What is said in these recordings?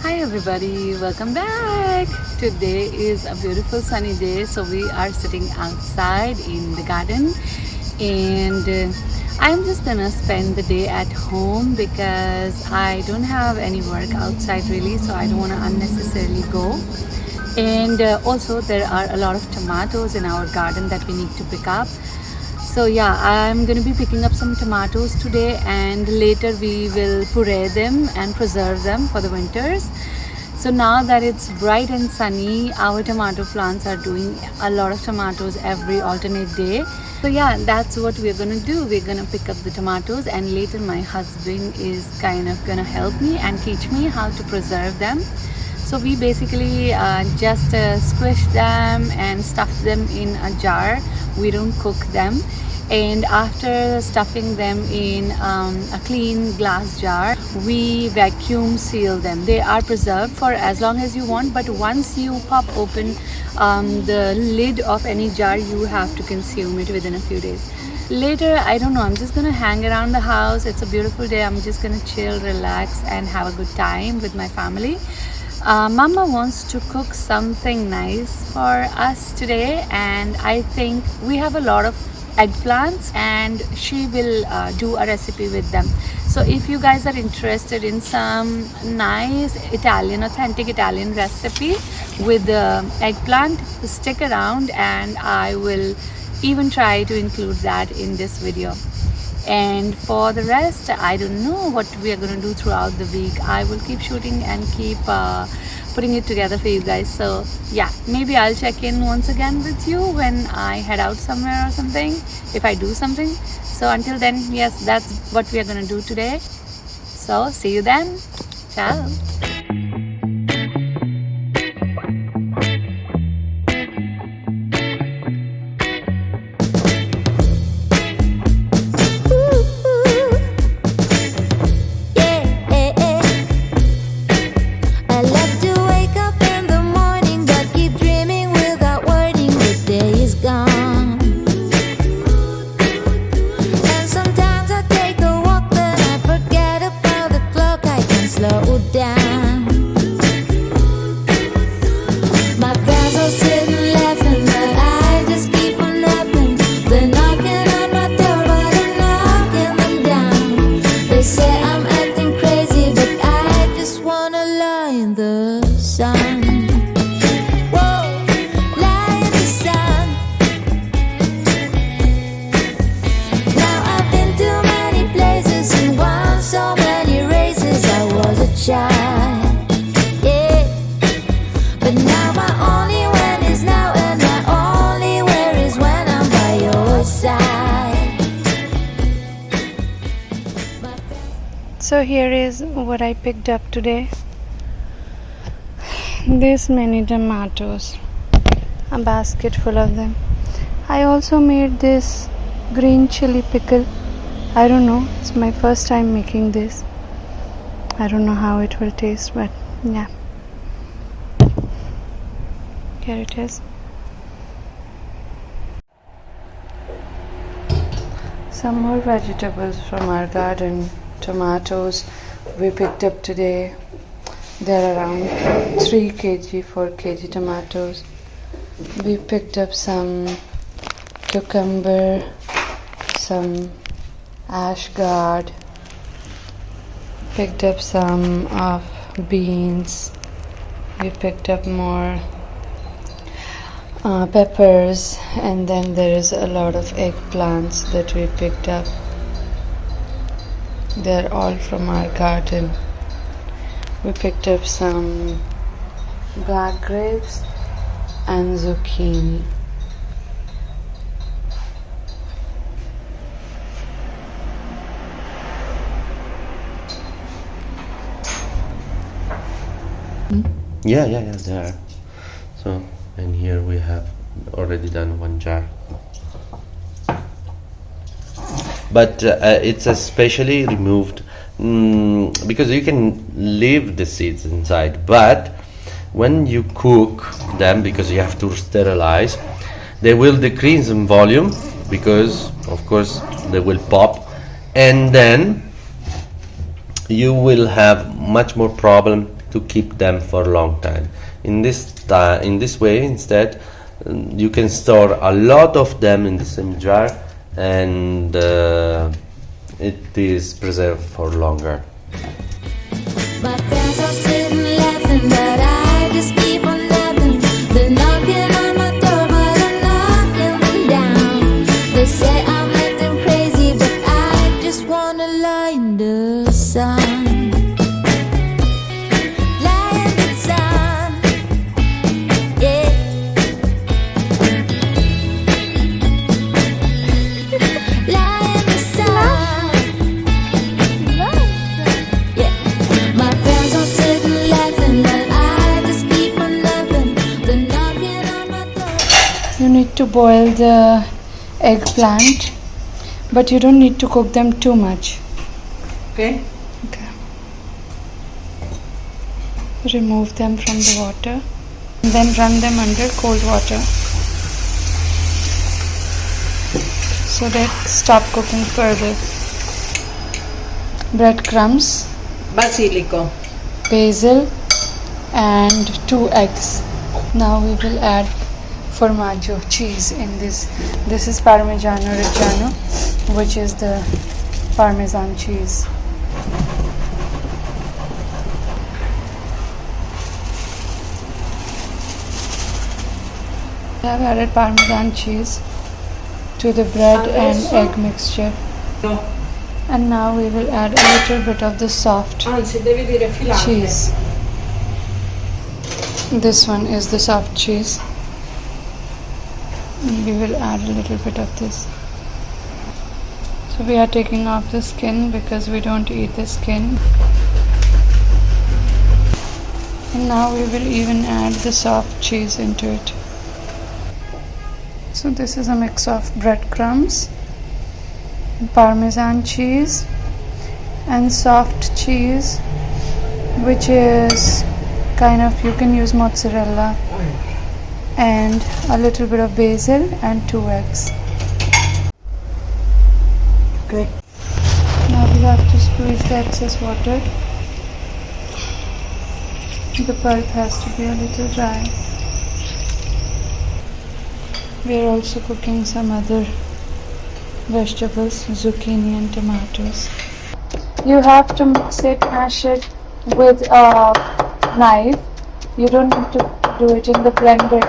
Hi everybody, welcome back. Today is a beautiful sunny day, so we are sitting outside in the garden, and I'm just gonna spend the day at home because I don't have any work outside really, so I don't want to unnecessarily go. And also there are a lot of tomatoes in our garden that we need to pick up. So yeah, I'm going to be picking up some tomatoes today, and later we will puree them and preserve them for the winters. So now that it's bright and sunny, our tomato plants are doing a lot of tomatoes every alternate day. So yeah, that's what we're going to do. We're going to pick up the tomatoes, and later my husband is kind of going to help me and teach me how to preserve them. So we basically just squish them and stuff them in a jar. We don't cook them. And after stuffing them in a clean glass jar, we vacuum seal them. They are preserved for as long as you want, but once you pop open the lid of any jar, you have to consume it within a few days. Later, I don't know, I'm just gonna hang around the house. It's a beautiful day. I'm just gonna chill, relax, and have a good time with my family. Mama wants to cook something nice for us today, and I think we have a lot of eggplants, and she will do a recipe with them. So if you guys are interested in some nice Italian, authentic Italian recipe with the eggplant, stick around and I will even try to include that in this video. And for the rest, I don't know what we are going to do throughout the week. I will keep shooting and keep putting it together for you guys. So yeah, maybe I'll check in once again with you when I head out somewhere or something, if I do something. So until then, yes, that's what we are going to do today. So see you then. Ciao. So here is what I picked up today. This many tomatoes, a basket full of them. I also made this green chili pickle. I don't know, it's my first time making this. I don't know how it will taste, but yeah. Here it is. Some more vegetables from our garden. Tomatoes we picked up today. They're around 3 kg, 4 kg tomatoes. We picked up some cucumber, some ashgard, picked up some of beans. We picked up more peppers, and then there is a lot of eggplants that we picked up. They're all from our garden. We picked up some black grapes and zucchini. Yeah, there are. So, and here we have already done 1 jar. But it's especially removed because you can leave the seeds inside, but when you cook them, because you have to sterilize, they will decrease in volume because of course they will pop, and then you will have much more problem to keep them for a long time. In this way, instead, you can store a lot of them in the same jar, and it is preserved for longer. My friends are sitting laughing, but I just keep on laughing. They're knocking on my door, but I'm knocking them down. They say I'm acting crazy, but I just wanna lie in the sun. Lie in the sun, yeah. Lie in the sun, yeah. My friends are sitting laughing, but I just keep on laughing. They're knocking on my door. You need to boil the eggplant, but you don't need to cook them too much. Okay. Okay. Remove them from the water and then run them under cold water so they stop cooking further. Breadcrumbs, Basilico. basil and 2 eggs. Now we will add formaggio, cheese in this. This is Parmigiano Reggiano, which is the Parmesan cheese. I have added Parmesan cheese to the bread and egg mixture. No. And now we will add a little bit of the soft Anzi, devi dire filante. cheese. This one is the soft cheese. And we will add a little bit of this. So we are taking off the skin because we don't eat the skin. And now we will even add the soft cheese into it. So this is a mix of breadcrumbs, Parmesan cheese and soft cheese, which is kind of, you can use mozzarella, and a little bit of basil and 2 eggs. Okay. Now we have to squeeze the excess water. The pulp has to be a little dry. We are also cooking some other vegetables, zucchini and tomatoes. You have to mix it, mash it with a knife. You don't need to do it in the blender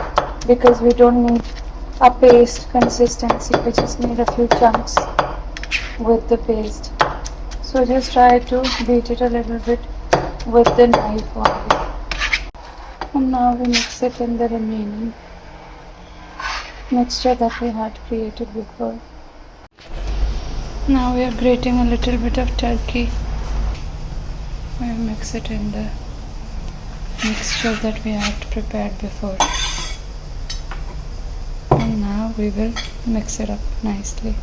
because we don't need a paste consistency. We just need a few chunks with the paste. So just try to beat it a little bit with the knife only. And now we mix it in the remaining mixture that we had created before. Now we are grating a little bit of turkey. We mix it in the mixture that we had prepared before. And now we will mix it up nicely.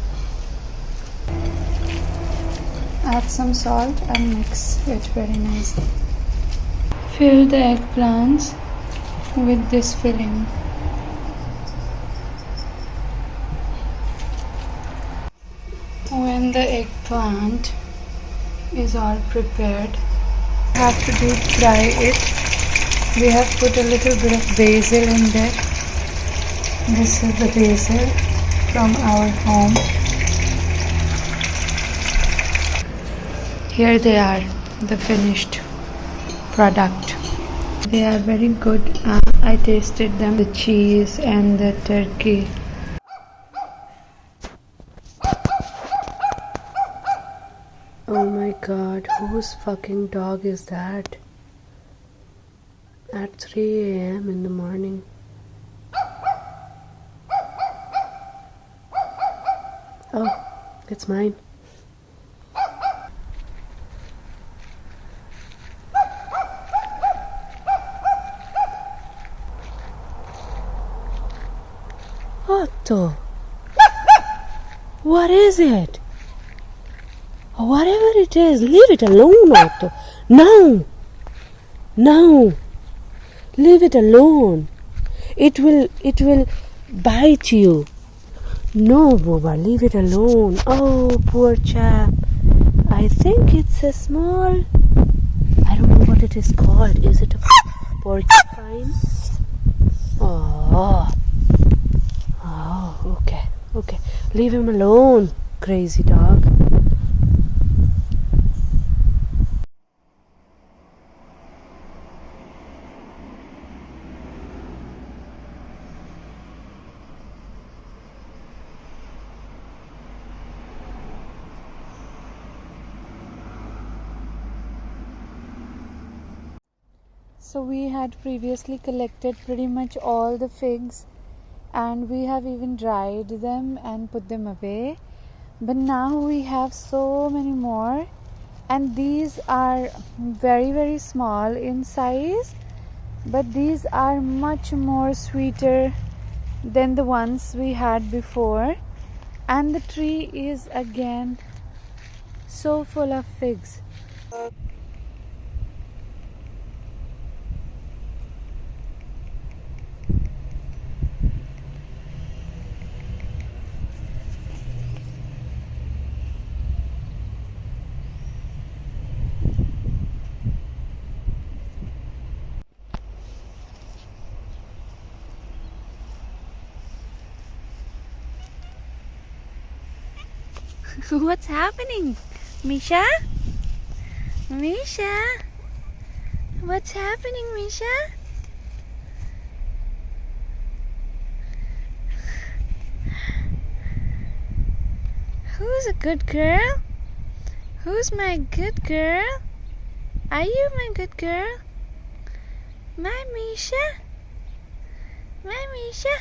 Add some salt and mix it very nicely. Fill the eggplants with this filling. When the eggplant is all prepared, we have to deep fry it. We have put a little bit of basil in there. This is the basil from our home. Here they are, the finished product. They are very good. I tasted them, the cheese and the turkey. Oh my god, whose fucking dog is that? At 3 a.m. in the morning. Oh, it's mine. Otto, what is it? Whatever it is, leave it alone, Otto. No, no, leave it alone. It will bite you. No, Booba, leave it alone. Oh, poor chap. I think it's a small, I don't know what it is called. Is it a porcupine? Oh, oh, okay, okay. Leave him alone, crazy dog. So we had previously collected pretty much all the figs, and we have even dried them and put them away. But now we have so many more, and these are very small in size, but these are much more sweeter than the ones we had before. And the tree is again so full of figs. What's happening, Misha? Misha? What's happening, Misha? Who's a good girl? Who's my good girl? Are you my good girl? My Misha? My Misha?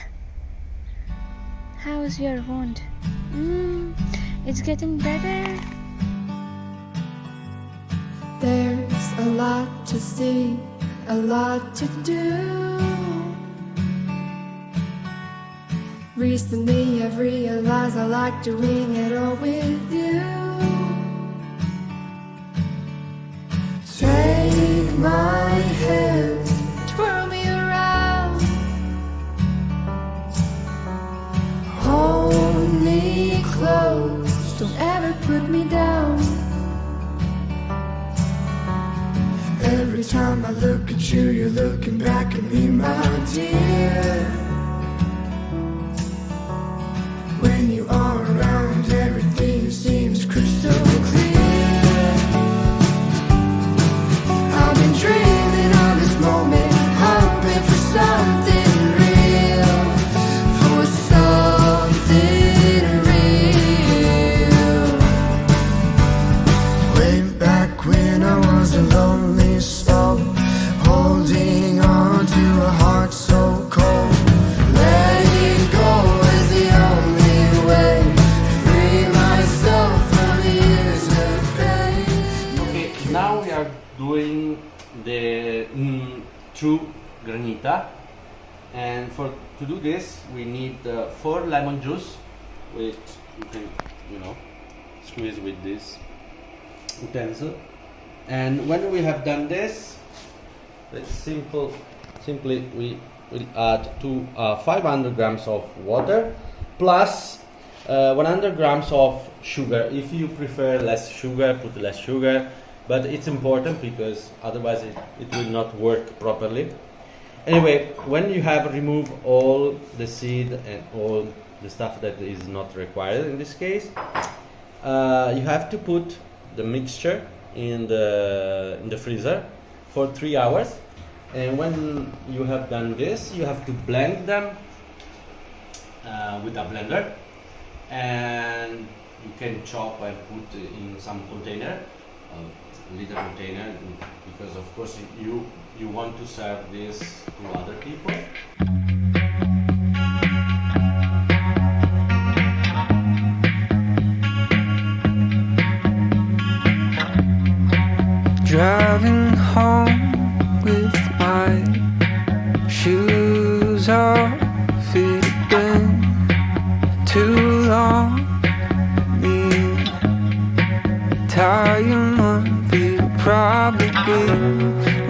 How's your wound? It's getting better. There's a lot to see, a lot to do. Recently I've realized I like doing it all with you. Take my hand, twirl me around, hold me close, don't ever put me down. Every time I look at you, you're looking back at me, my dear. When you are around, everything seems crystal clear. I've been dreaming of this moment, hoping for something real, for something real. Way back when I was a lonely soul, holding on to a heart so cold. Letting go is the only way to free myself from the years of pain. Okay, now we are doing the true granita, and to do this we need 4 lemon juice, which you can squeeze with this utensil. And when we have done this, let's simply we will add 500 grams of water plus 100 grams of sugar. If you prefer less sugar, put less sugar, but it's important because otherwise it will not work properly. Anyway, when you have removed all the seed and all the stuff that is not required in this case, you have to put the mixture in the freezer for 3 hours. And when you have done this, you have to blend them with a blender, and you can chop and put in some container, a little container, because of course you want to serve this to other people. Driving home with my shoes off, it had been too long. The entire month it'll probably be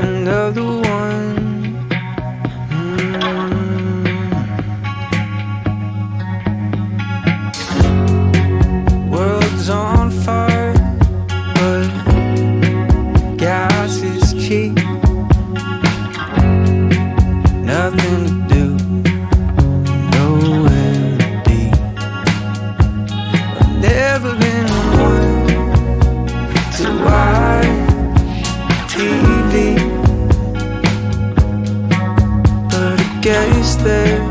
another one. World's on fire, but gas is cheap. guess there.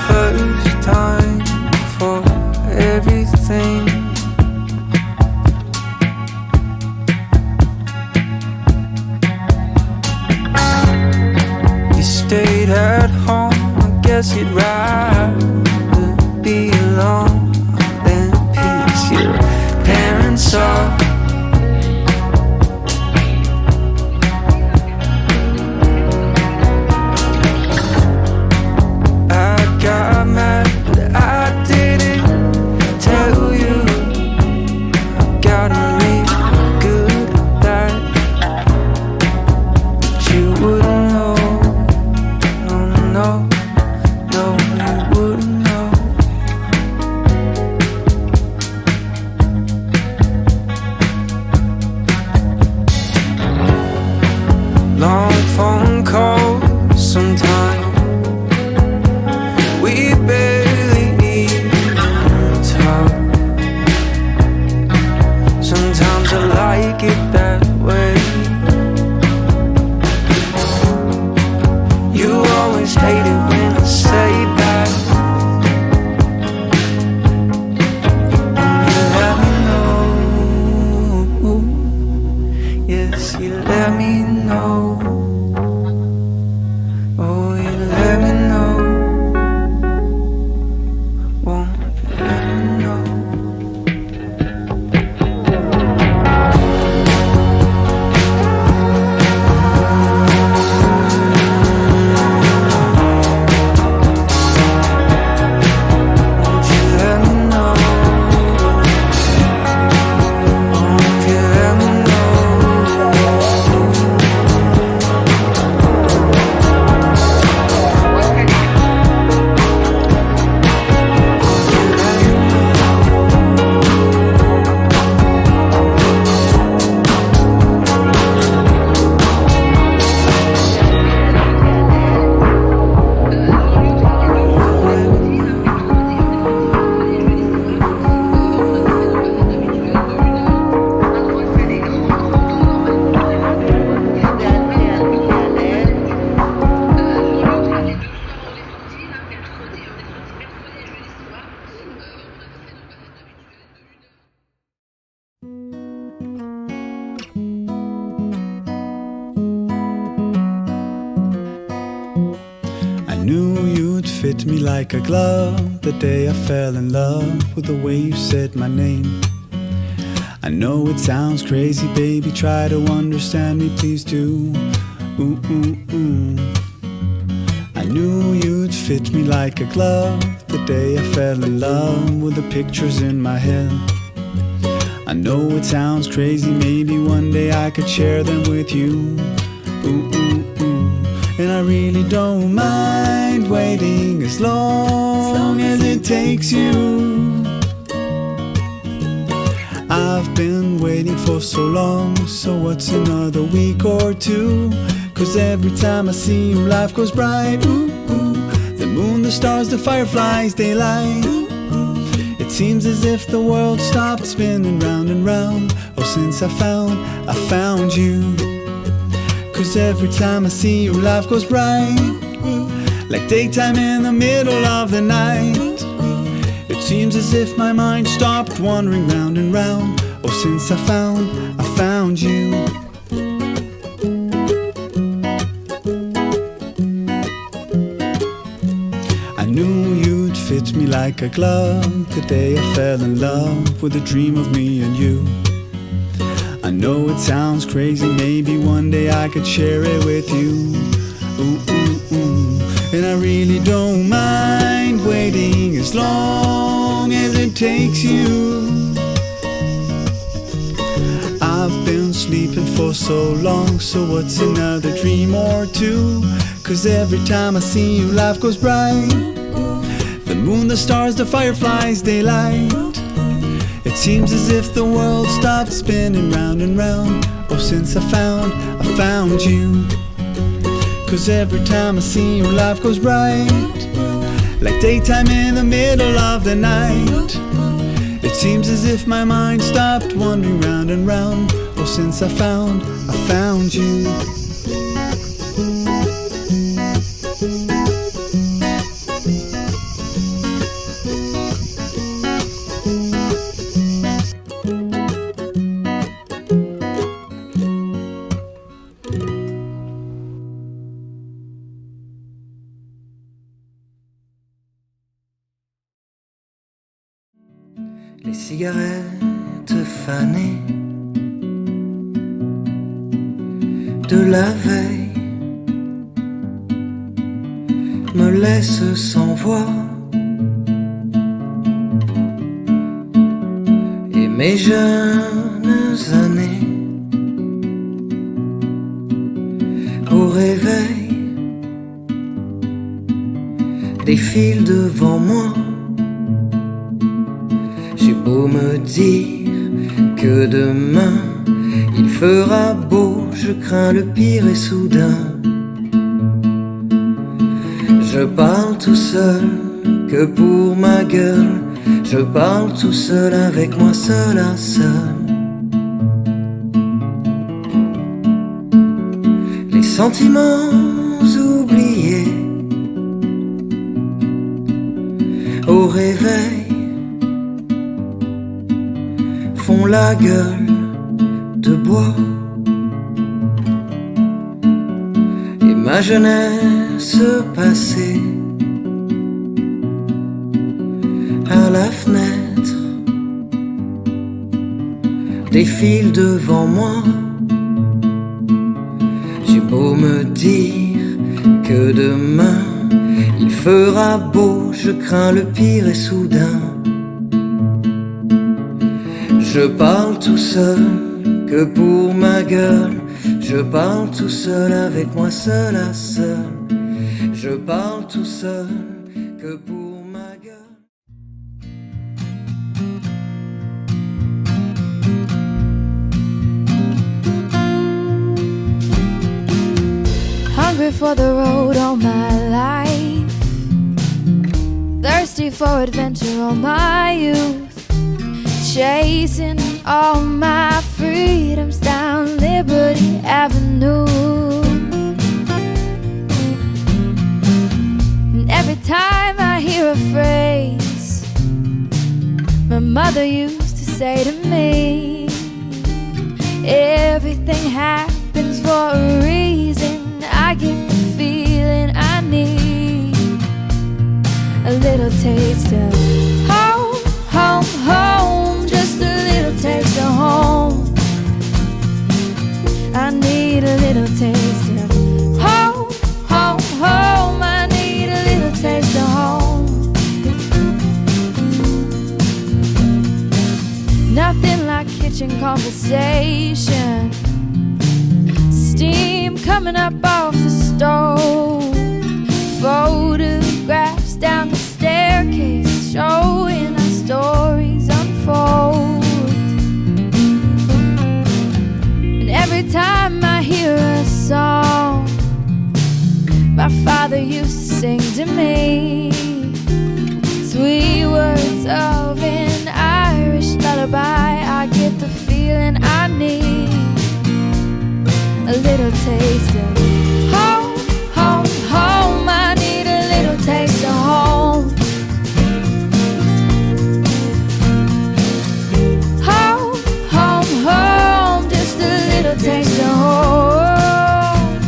First time for everything. You stayed at home, I guess you'd rather be alone than piss your parents off. Got mad, but I didn't tell you. I got a real good at that. But you wouldn't know, no, you wouldn't know. Long phone calls sometimes. We barely even talk. Sometimes I like it that way. You always hate it when I say that. And you let me know. Yes, you let me know. Oh, you let me know. Fit me like a glove the day I fell in love with the way you said my name. I know it sounds crazy, baby, try to understand me, please do. Ooh, ooh, ooh. I knew you'd fit me like a glove the day I fell in love with the pictures in my head. I know it sounds crazy, maybe one day I could share them with you. Ooh, ooh, ooh. And I really don't mind waiting as long as it takes you. I've been waiting for so long, so what's another week or two? 'Cause every time I see you, life goes bright. Ooh, ooh. The moon, the stars, the fireflies, daylight. It seems as if the world stopped spinning round and round. Oh, since I found you. 'Cause every time I see you, life goes bright, like daytime in the middle of the night. It seems as if my mind stopped wandering round and round. Oh, since I found you. I knew you'd fit me like a glove the day I fell in love with a dream of me and you. I know it sounds crazy, maybe one day I could share it with you. Ooh, ooh, ooh. And I really don't mind waiting as long as it takes you. I've been sleeping for so long, so what's another dream or two? 'Cause every time I see you, life goes bright. The moon, the stars, the fireflies, daylight. It seems as if the world stopped spinning round and round. Oh, since I found you. 'Cause every time I see you, life goes bright, like daytime in the middle of the night. It seems as if my mind stopped wandering round and round. Oh, since I found you. Les cigarettes fanées de la veille me laissent sans voix. Et mes jeunes années au réveil défilent devant moi. J'ai beau me dire que demain il fera beau, je crains le pire et soudain je parle tout seul, que pour ma gueule. Je parle tout seul avec moi seul à seul. Les sentiments oubliés au réveil font la gueule de bois. Et ma jeunesse passée à la fenêtre défile devant moi. J'ai beau me dire que demain il fera beau, je crains le pire et soudain je parle tout seul, que pour ma gueule. Je parle tout seul avec moi seul à seul. Je parle tout seul, que pour ma gueule. Hungry for the road all my life, thirsty for adventure all my youth, chasing all my freedoms down Liberty Avenue. And every time I hear a phrase my mother used to say to me, everything happens for a reason, I get the feeling I need a little taste of home, home, home, just a little taste of home. I need a little taste of home, home, home. I need a little taste of home. Nothing like kitchen conversation, steam coming up off the stove, photographs down the staircase showing our stories unfold. And every time I hear a song my father used to sing to me, sweet words of an Irish lullaby, I get the feeling I need a little taste of home, home, home. I need a little taste of home. Home, home, home, just a little taste of home.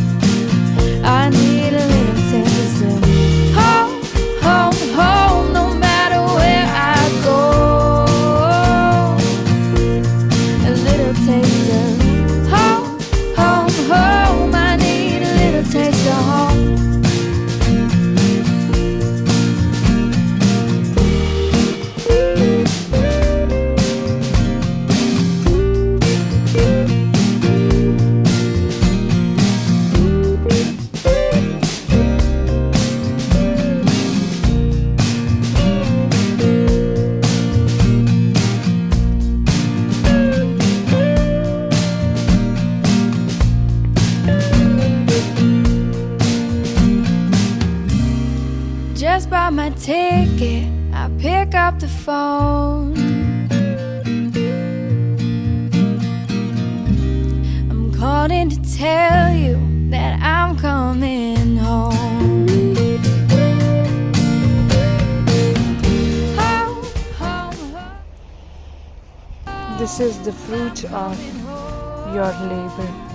I need a little taste of home, home, home, no matter where I go. A little taste of home, home, home. I need a little taste of home. Just bought my ticket, I pick up the phone. I'm calling to tell you that I'm coming home. Home, home, home. This is the fruit of your labor.